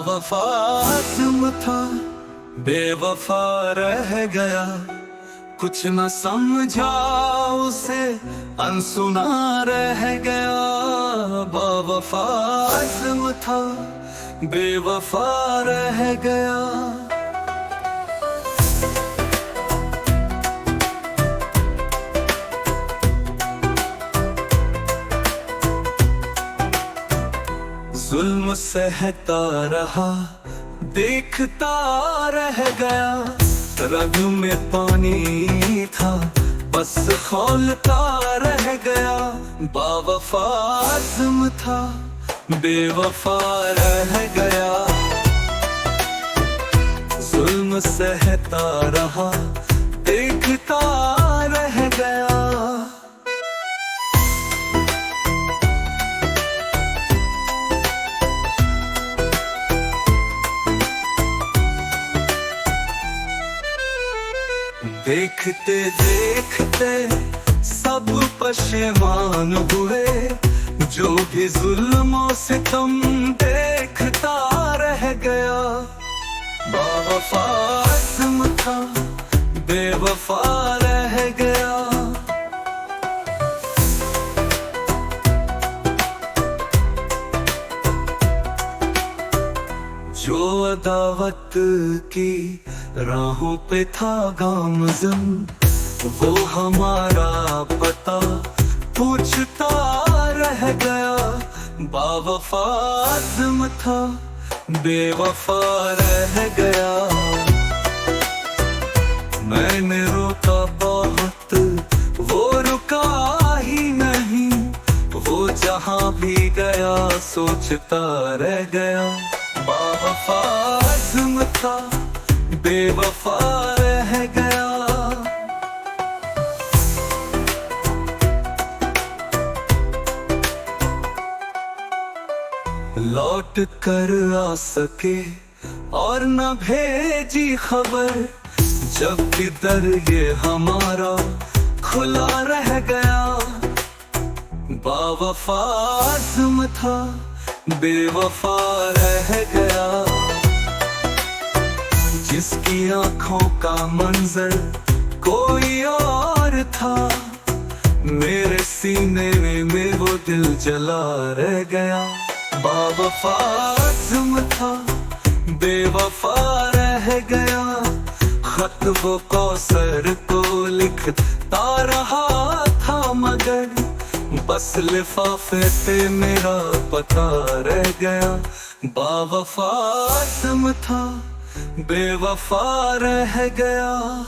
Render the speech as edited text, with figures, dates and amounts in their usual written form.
बावफा तुम था, बेवफा रह गया। कुछ न समझा उसे, अनसुना रह गया। बावफा तुम था, बेवफा रह गया। जुल्म सहता रहा, देखता रह गया। रग में पानी था, बस खौलता रह गया। बावफा तुम था, बेवफा रह गया। जुल्म सहता रहा, देखता रह गया। देखते देखते सब पशेमान हुए। जो भी जुल्मों से तुम देखता रह गया। बावफा तुम था, बेवफा रह गया। जो अदावत की राहों पे था गामज़न, वो हमारा पता पूछता रह गया। बावफा तुम था, बेवफा रह गया। मैंने रोका बहुत, वो रुका ही नहीं। वो जहाँ भी गया, सोचता रह गया। बावफा तुम था, बेवफा रह गया। लौट कर आ सके और न भेजी खबर। जब किधर ये हमारा खुला रह गया। बावफा तुम था, बेवफा रह गया। जिसकी आंखों का मंजर कोई और था, मेरे सीने में वो दिल जला रह गया। बावफा तुम था, बेवफा रह गया। खत वो कौसर को लिखता रहा था, मगर बस लिफाफे पे मेरा पता रह गया। बावफा तुम था, बेवफा रह गया।